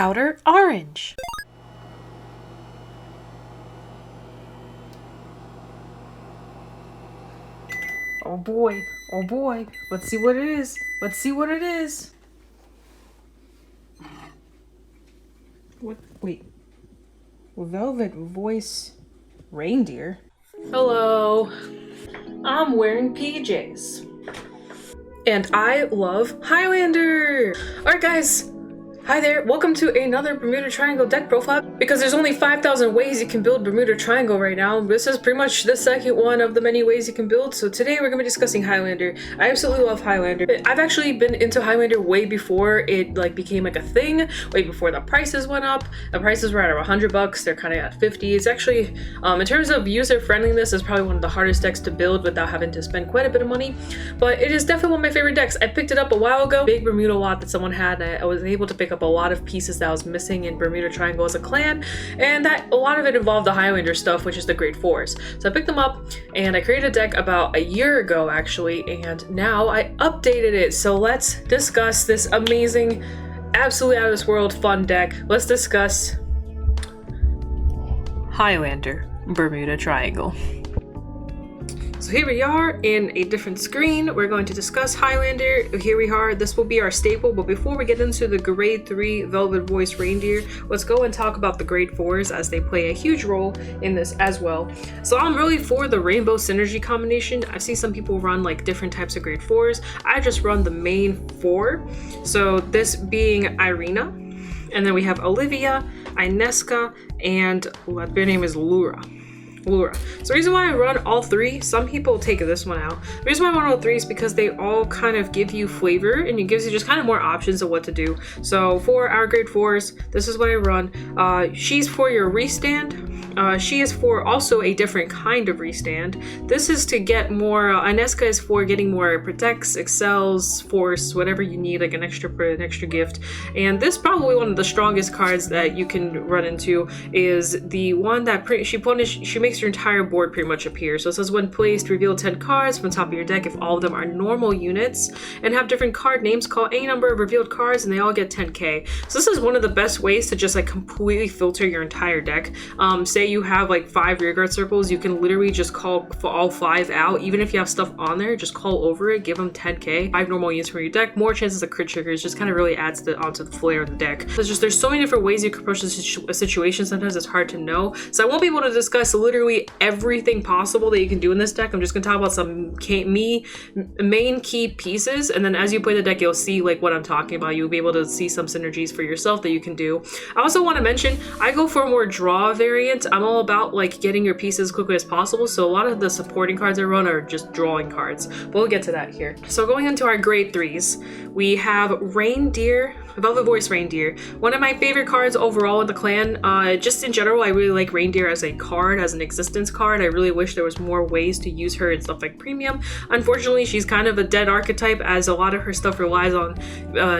OuterOrange. Oh boy, let's see what it is. Let's see what it is. What? Wait. Velvet voice reindeer? Hello. I'm wearing PJs. And I love Highlander! Alright guys, hi there, welcome to another Bermuda Triangle deck profile. Because there's only 5,000 ways you can build Bermuda Triangle right now. This is pretty much the second one of the many ways you can build. So today we're going to be discussing Highlander. I absolutely love Highlander. I've actually been into Highlander way before it became a thing, way before the prices went up. The prices were at $100, they're kind of at 50. It's actually, in terms of user friendliness, it's probably one of the hardest decks to build without having to spend quite a bit of money. But it is definitely one of my favorite decks. I picked it up a while ago. Big Bermuda lot that someone had, and I was able to pick up a lot of pieces that I was missing in Bermuda Triangle as a clan. And that a lot of it involved the Highlander stuff, which is the Great Fours. So I picked them up and I created a deck about a year ago actually, and now I updated it. So let's discuss this amazing, absolutely out of this world fun deck. Let's discuss Highlander Bermuda Triangle. So here we are in a different screen. We're going to discuss Highlander. Here we are. This will be our staple. But before we get into the grade 3 Velvet Voice Reindeer, let's go and talk about the grade 4s as they play a huge role in this as well. So I'm really for the rainbow synergy combination. I've seen some people run like different types of grade 4s. I just run the main 4. So this being Irina. And then we have Olivia, Ineska, and their name is Lura. So the reason why I run all 3, some people take this one out. The reason why I run all 3 is because they all kind of give you flavor and it gives you just kind of more options of what to do. So for our grade 4s, this is what I run. She's for your restand. She is for also a different kind of restand. This is to get more, Ineska is for getting more protects, excels, force, whatever you need, like an extra gift. And this probably one of the strongest cards that you can run into is the one that she makes your entire board pretty much appear. So it says when placed, reveal 10 cards from the top of your deck if all of them are normal units and have different card names. Call any number of revealed cards and they all get 10k. So this is one of the best ways to just completely filter your entire deck. Say you have 5 rearguard circles, you can literally just call all 5 out. Even if you have stuff on there, just call over it, give them 10k. 5 normal units from your deck, more chances of crit triggers, just kind of really adds onto the flair of the deck. So there's so many different ways you can approach a situation. Sometimes it's hard to know. So I won't be able to discuss literally everything possible that you can do in this deck. I'm just gonna talk about some main key pieces, and then as you play the deck, you'll see what I'm talking about. You'll be able to see some synergies for yourself that you can do. I also want to mention, I go for a more draw variant. I'm all about getting your pieces as quickly as possible, so a lot of the supporting cards I run are just drawing cards, but we'll get to that here. So going into our grade 3s, we have Reindear, Velvet Voice Reindeer. One of my favorite cards overall in the clan. Just in general, I really like Reindeer as a card, as an existence card. I really wish there was more ways to use her in stuff like Premium. Unfortunately, she's kind of a dead archetype, as a lot of her stuff relies on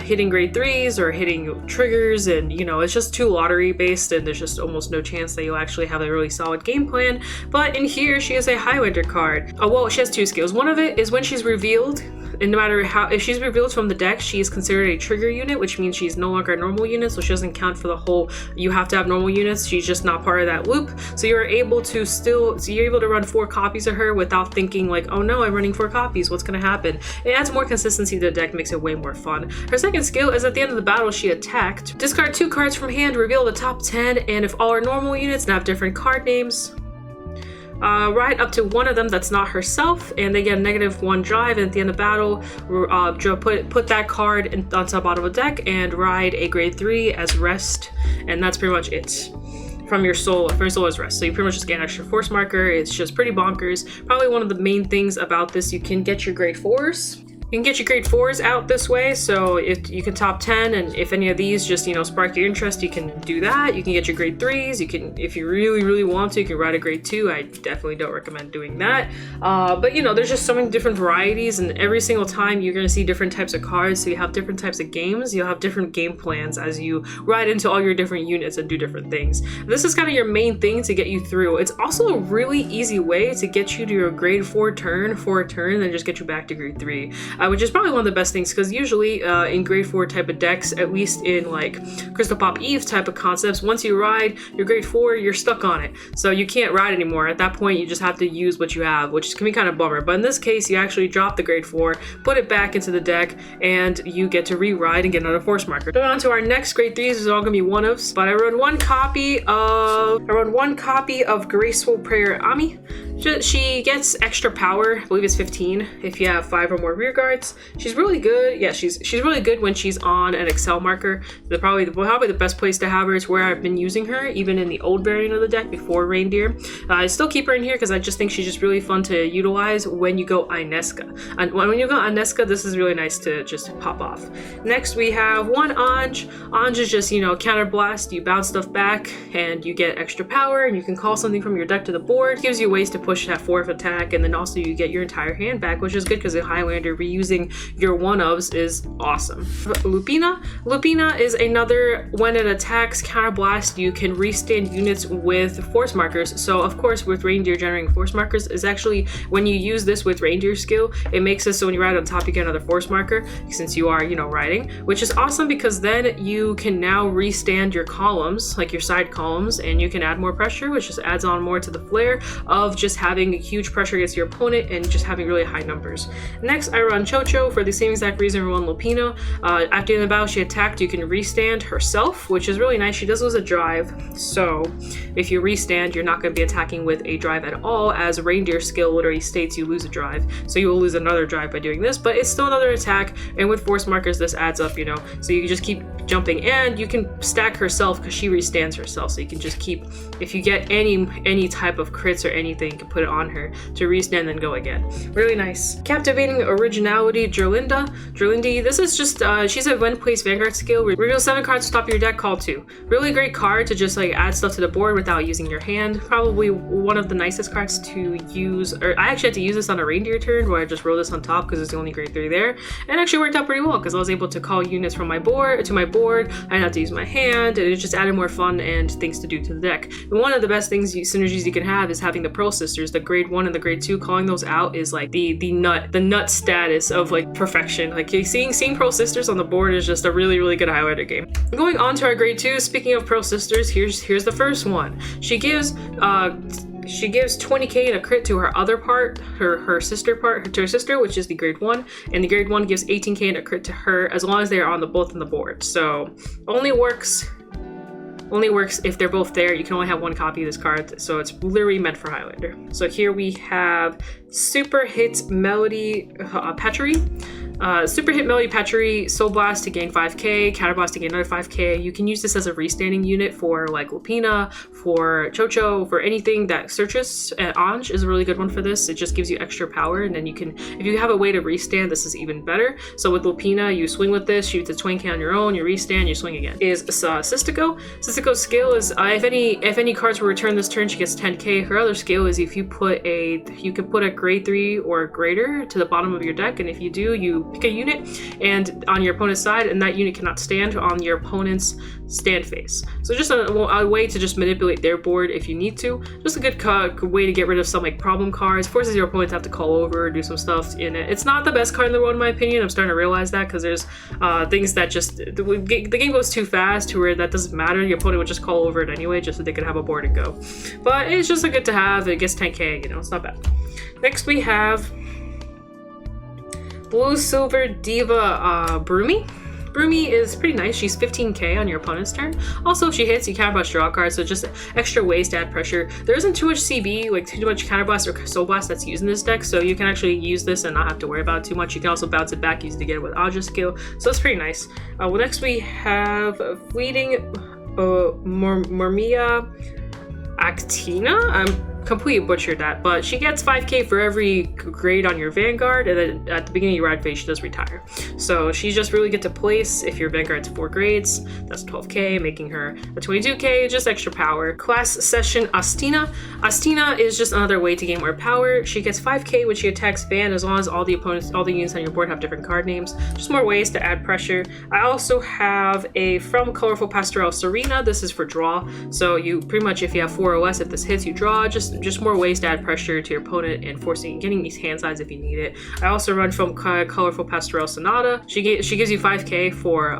hitting grade 3s or hitting triggers, and it's just too lottery based, and there's just almost no chance that you'll actually have a really solid game plan. But in here, she is a Highlander card. Well, she has 2 skills. One of it is when she's revealed, and no matter if she's revealed from the deck, she is considered a trigger unit, which means she's no longer a normal unit, so she doesn't count for the whole you have to have normal units. She's just not part of that loop. So you're able to run 4 copies of her without thinking oh no, I'm running 4 copies, what's gonna happen? It adds more consistency to the deck, makes it way more fun. Her second skill is at the end of the battle she attacked. Discard 2 cards from hand, reveal the top 10, and if all are normal units and have different card names, ride up to one of them that's not herself, and they get a -1 drive, and at the end of battle, put that card onto the bottom of the deck and ride a grade 3 as rest, and that's pretty much it. From your soul as rest. So you pretty much just get an extra force marker. It's just pretty bonkers. Probably one of the main things about this, you can get your grade 4s. You can get your grade 4s out this way, so if you can top 10, and if any of these just, spark your interest, you can do that. You can get your grade 3s, you can, if you really, really want to, you can ride a grade 2. I definitely don't recommend doing that. But there's just so many different varieties, and every single time you're gonna see different types of cards, so you have different types of games, you'll have different game plans as you ride into all your different units and do different things. This is kind of your main thing to get you through. It's also a really easy way to get you to your grade 4 turn, and then just get you back to grade 3. which is probably one of the best things because usually in grade 4 type of decks, at least in like Crystal Pop Eve type of concepts, once you ride your grade 4, you're stuck on it. So you can't ride anymore. At that point, you just have to use what you have, which can be kind of bummer. But in this case, you actually drop the grade 4, put it back into the deck, and you get to re-ride and get another force marker. Going on to our next grade 3s, this is all gonna be one-ofs, but I run one copy of Graceful Prayer Ami. She gets extra power, I believe it's 15 if you have 5 or more rear guards. She's really good. Yeah, she's really good when she's on an Excel marker. Probably the best place to have her is where I've been using her, even in the old variant of the deck before Reindeer. I still keep her in here because I just think she's just really fun to utilize when you go Ineska. And when you go Ineska, this is really nice to just pop off. Next we have one Anj. Anj is just, you know, counter blast. You bounce stuff back and you get extra power, and you can call something from your deck to the board. It gives you ways to push that 4th attack, and then also you get your entire hand back, which is good because in Highlander reusing your one-ofs is awesome. Lupina is another, when it attacks counter blast, you can restand units with force markers. So of course with Reindeer generating force markers is actually, when you use this with Reindeer skill, it makes it so when you ride on top you get another force marker since you are, you know, riding, which is awesome because then you can now restand your columns, like your side columns, and you can add more pressure, which just adds on more to the flair of just having huge pressure against your opponent and just having really high numbers. Next, I run Chocho for the same exact reason we run Lupino. After in the battle she attacked, you can restand herself, which is really nice. She does lose a drive, so if you restand, you're not going to be attacking with a drive at all, as Reindeer skill literally states you lose a drive, so you will lose another drive by doing this, but it's still another attack, and with force markers this adds up, you know, so you can just keep jumping, and you can stack herself because she restands herself, so you can just keep, if you get any type of crits or anything, you can put it on her to restand and go again. Really nice. Captivating Originality, Drillindi. This is just, she's a when placed Vanguard skill. Reveal 7 cards to top of your deck, call 2. Really great card to just like add stuff to the board without using your hand. Probably one of the nicest cards to use, or I actually had to use this on a Reindeer turn where I just rolled this on top because it's the only grade 3 there. And it actually worked out pretty well because I was able to call units from my board to my board. I didn't have to use my hand, and it just added more fun and things to do to the deck. And one of the best things, synergies you can have is having the Pearl Sisters, the grade 1 and the grade 2. Calling those out is like the nut status of like perfection. Like seeing Pearl Sisters on the board is just a really good Highlander game. Going on to our grade 2, speaking of Pearl Sisters, here's the first one. She gives 20k in a crit to her other part, her sister part, to her sister, which is the grade 1, and the grade 1 gives 18k in a crit to her as long as they are on both on the board. So only works if they're both there. You can only have one copy of this card, so it's literally meant for Highlander. So here we have Super Hit Melody Patchery. Super Hit Melody Patchery, Soul Blast to gain 5k, Counter Blast to gain another 5k. You can use this as a restanding unit for like Lupina, for Chocho, for anything that searches. Anj is a really good one for this. It just gives you extra power, and then you can, if you have a way to restand, this is even better. So with Lupina, you swing with this, shoot the 20k on your own, you restand, you swing again. Is Sistico. Sistico's skill is if any cards were returned this turn, she gets 10k. Her other skill is if you can put a grade 3 or greater to the bottom of your deck, and if you do, you pick a unit and on your opponent's side, and that unit cannot stand on your opponent's stand phase. So just a way to just manipulate their board if you need to. Just a good way to get rid of some like problem cards. Forces your opponent to have to call over, do some stuff in it. It's not the best card in the world in my opinion. I'm starting to realize that because there's things that just the game goes too fast to where that doesn't matter. Your opponent would just call over it anyway just so they could have a board and go. But it's just a good to have. It gets 10k, you know, it's not bad. Next we have Blue Silver Diva Brumi. Brumi is pretty nice. She's 15k on your opponent's turn. Also, if she hits, you counterblast draw cards, so just extra ways to add pressure. There isn't too much CB, like too much counterblast or soul blast that's used in this deck, so you can actually use this and not have to worry about it too much. You can also bounce it back, use it again with Aja skill, so it's pretty nice. Well, next we have Fleeting Mormia Actina. I'm completely butchered that, but she gets 5k for every grade on your Vanguard, and then at the beginning of your ride phase she does retire. So she's just really good to place. If your Vanguard's 4 grades, that's 12k, making her a 22k, just extra power. Class Session Astina. Astina is just another way to gain more power. She gets 5k when she attacks Van, as long as all the units on your board have different card names. Just more ways to add pressure. I also have a From Colorful Pastoral Serena. This is for draw, so you pretty much, if you have 4 OS, if this hits, you draw. Just just more ways to add pressure to your opponent and getting these hand sides if you need it. I also run from Colorful Pastoral Sonata. She gives you 5k for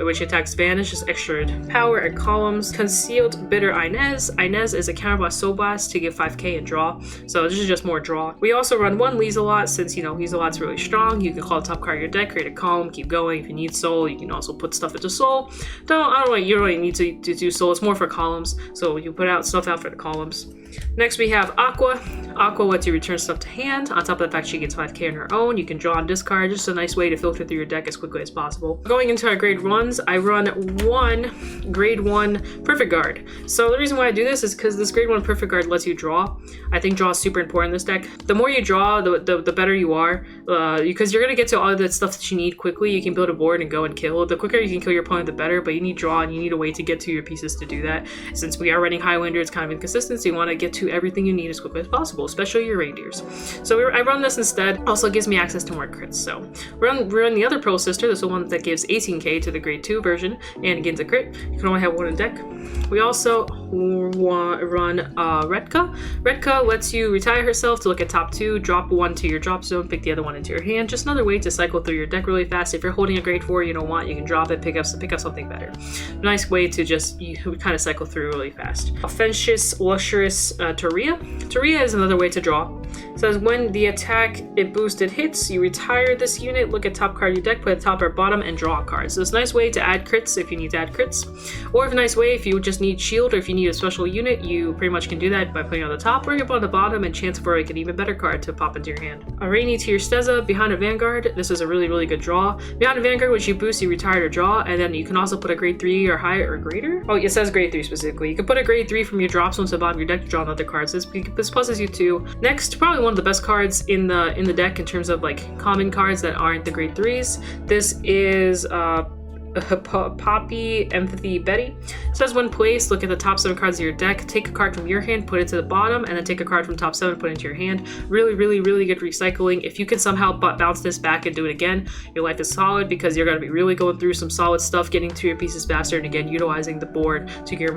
which attacks Vanish, just extra power and columns. Concealed Bitter Inez. Inez is a counterblast soul blast to give 5k and draw, so this is just more draw. We also run one Lieselot since, you know, Lieselot's really strong. You can call the top card of your deck, create a column, keep going. If you need soul, you can also put stuff into soul. You don't really need to do soul. It's more for columns, so you put out stuff out for the columns. Next we have Aqua. Aqua lets you return stuff to hand. On top of the fact she gets 5k on her own, you can draw and discard. Just a nice way to filter through your deck as quickly as possible. Going into our grade 1s, I run one grade 1 Perfect Guard. So the reason why I do this is because this grade 1 Perfect Guard lets you draw. I think draw is super important in this deck. The more you draw, the better you are, because you're going to get to all of the stuff that you need quickly. You can build a board and go and kill. The quicker you can kill your opponent, the better, but you need draw and you need a way to get to your pieces to do that. Since we are running Highlander, it's kind of inconsistent, so you want to get to everything you need as quickly as possible, especially your Reindeers. So I run this instead. Also gives me access to more crits. So we run the other Pearl Sister. This is the one that gives 18k to the grade 2 version and gains a crit. You can only have one in deck. We also run Retka. Retka lets you retire herself to look at top 2, drop one to your drop zone, pick the other one into your hand. Just another way to cycle through your deck really fast. If you're holding a grade 4 you don't want, you can drop it, pick up something better. Nice way to just kind of cycle through really fast. Offensive Luxurious Taria. Taria is another way to draw. It says when the attack it boosted hits, you retire this unit, look at top card of your deck, put it top or bottom, and draw a card. So it's a nice way to add crits if you need to add crits. Or a nice way if you just need shield or if you need a special unit, you pretty much can do that by putting it on the top or you put on the bottom, and chance for like an even better card to pop into your hand. A Rainy Tier Steza behind a Vanguard. This is a really good draw. Behind a Vanguard, which you boost, you retire or draw, and then you can also put a grade 3 or higher or greater. Oh, it says grade 3 specifically. You can put a grade 3 from your drop zone to the bottom of your deck to draw another card. So this pluses you 2. Next, probably one of the best cards in the deck in terms of like common cards that aren't the grade 3s. This is Poppy Empathy Betty. It says when placed, look at the top 7 cards of your deck, take a card from your hand, put it to the bottom, and then take a card from top 7, put it into your hand. Really good recycling. If you can somehow bounce this back and do it again, your life is solid, because you're going to be really going through some solid stuff, getting to your pieces faster, and again utilizing the board to your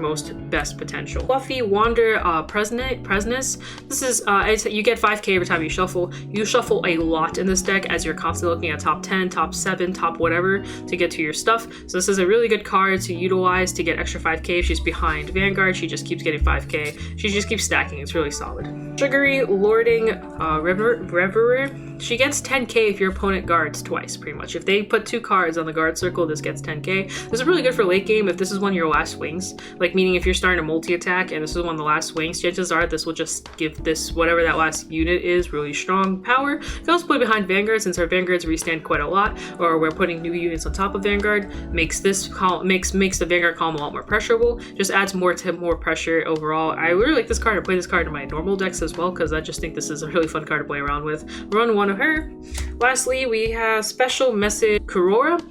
best potential. Fluffy Wander Presness. This is you get 5k every time you shuffle. You shuffle a lot in this deck as you're constantly looking at top 10, top 7, top whatever to get to your stuff. So this is a really good card to utilize to get extra 5k. If she's behind Vanguard, she just keeps getting 5k. She just keeps stacking. It's really solid. Sugary Lording Reverer. She gets 10k if your opponent guards twice, pretty much. If they put 2 cards on the guard circle, this gets 10k. This is really good for late game if this is one of your last swings. Like, meaning if you're starting a multi-attack and this is one of the last swings, chances are this will just give this, whatever that last unit is, really strong power. You can also put it behind Vanguard, since our Vanguards restand quite a lot, or we're putting new units on top of Vanguard. Makes the Vanguard column a lot more pressurable. Just adds more pressure overall. I really like this card. I play this card in my normal decks as well, because I just think this is a really fun card to play around with. Run one of her. Lastly, we have Special Message Kurora.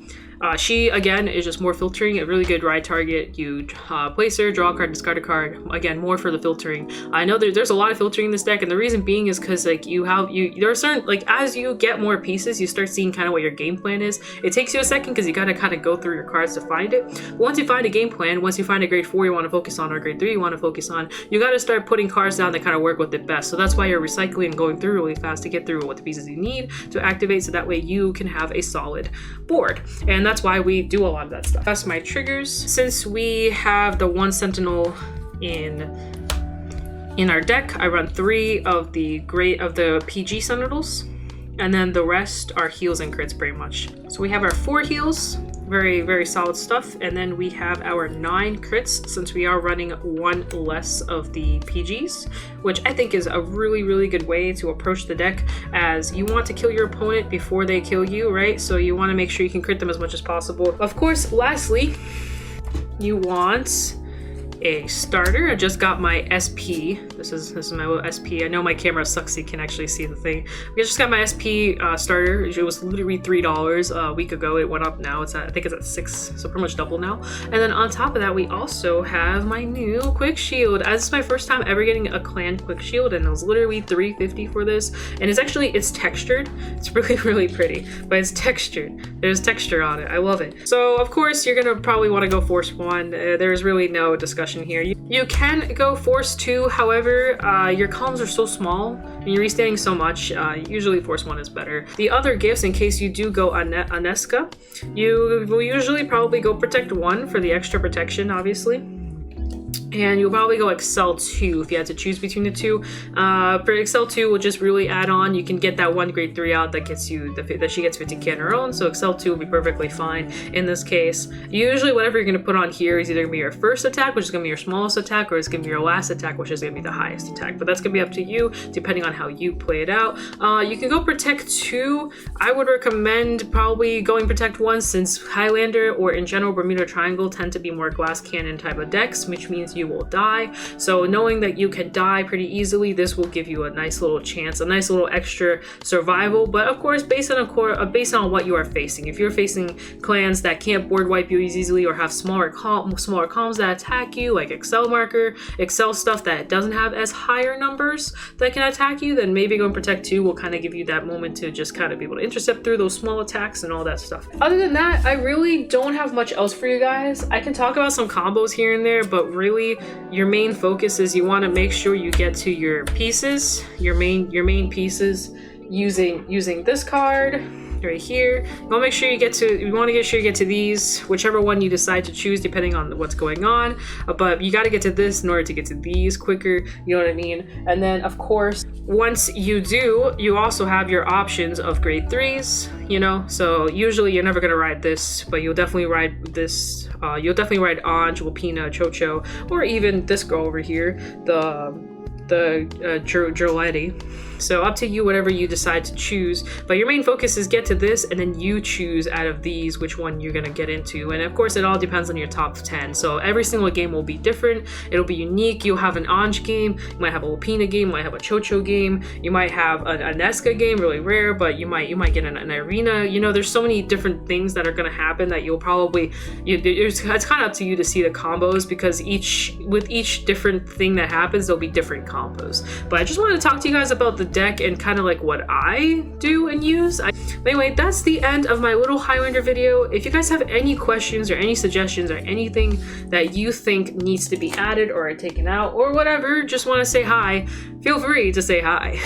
She, again, is just more filtering, a really good ride target. You place her, draw a card, discard a card. Again, more for the filtering. I know there's a lot of filtering in this deck, and the reason being is because like there are certain, like, as you get more pieces, you start seeing kind of what your game plan is. It takes you a second because you gotta kind of go through your cards to find it. But once you find a game plan, once you find a grade 4 you want to focus on, or grade 3 you want to focus on, you gotta start putting cards down that kind of work with it best. So that's why you're recycling and going through really fast to get through what the pieces you need to activate, so that way you can have a solid board. And that's why we do a lot of that stuff. That's my triggers. Since we have the 1 Sentinel in our deck, I run 3 of the PG Sentinels, and then the rest are heals and crits pretty much. So we have our 4 heals, very solid stuff, and then we have our 9 crits, since we are running 1 less of the PGs, which I think is a really good way to approach the deck, as you want to kill your opponent before they kill you, right? So you want to make sure you can crit them as much as possible. Of course, lastly, you want a starter. I just got my SP. This is my little SP. I know my camera sucks, so you can actually see the thing. I just got my SP starter. It was literally $3 a week ago. It went up now. I think it's at 6, so pretty much double now. And then on top of that, we also have my new quick shield. As this is my first time ever getting a clan quick shield, and it was literally $3.50 for this. And it's textured. It's really pretty, but it's textured. There's texture on it. I love it. So of course you're gonna probably want to go force one. There's really no discussion suggestion here. You can go Force 2, however, your columns are so small and you're restanding so much, usually Force 1 is better. The other gifts, in case you do go Aneska, you will usually probably go Protect 1 for the extra protection, obviously. And you'll probably go Excel 2 if you had to choose between the two. For Excel 2 will just really add on. You can get that one grade 3 out that gets you that she gets 50k on her own. So Excel 2 will be perfectly fine in this case. Usually whatever you're going to put on here is either going to be your first attack, which is going to be your smallest attack, or it's going to be your last attack, which is going to be the highest attack. But that's going to be up to you depending on how you play it out. You can go Protect 2. I would recommend probably going Protect 1 since Highlander or in general Bermuda Triangle tend to be more glass cannon type of decks, which means you will die. So knowing that you can die pretty easily, this will give you a nice little chance, a nice little extra survival. But of course, based on what you are facing. If you're facing clans that can't board wipe you easily or have smaller columns that attack you, like Excel marker, Excel stuff that doesn't have as higher numbers that can attack you, then maybe going Protect 2 will kind of give you that moment to just kind of be able to intercept through those small attacks and all that stuff. Other than that, I really don't have much else for you guys. I can talk about some combos here and there, but really your main focus is you want to make sure you get to your pieces, your main pieces using this card right here. You want to make sure you get to these, whichever one you decide to choose depending on what's going on, but you got to get to this in order to get to these quicker, you know what I mean? And then of course, once you do, you also have your options of grade 3s, you know, so usually you're never going to ride this, but you'll definitely ride this. You'll definitely ride Anj, Wapina, Chocho, or even this girl over here, the Droletti. So up to you, whatever you decide to choose, but your main focus is get to this and then you choose out of these which one you're gonna get into. And of course it all depends on your top 10, so every single game will be different, it'll be unique. You'll have an Anj game, you might have a Lupina game, you might have a Chocho game, you might have a Nesca game, really rare, but you might get an Irina. You know, there's so many different things that are gonna happen that you'll probably it's kind of up to you to see the combos, because with each different thing that happens there'll be different combos. But I just wanted to talk to you guys about the deck and kind of like what I do and use. Anyway, that's the end of my little Highlander video. If you guys have any questions or any suggestions or anything that you think needs to be added or taken out or whatever, just want to say hi, feel free to say hi.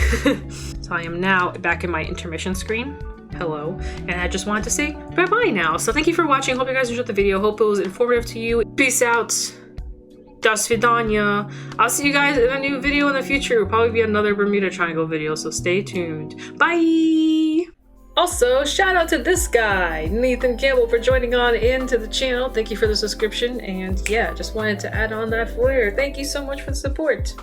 So I am now back in my intermission screen. Hello, and I just wanted to say bye-bye now. So thank you for watching. Hope you guys enjoyed the video. Hope it was informative to you. Peace out. Do svidaniya. I'll see you guys in a new video in the future. It'll probably be another Bermuda Triangle video, so stay tuned. Bye! Also, shout out to this guy, Nathan Campbell, for joining on into the channel. Thank you for the subscription, and yeah, just wanted to add on that flair. Thank you so much for the support.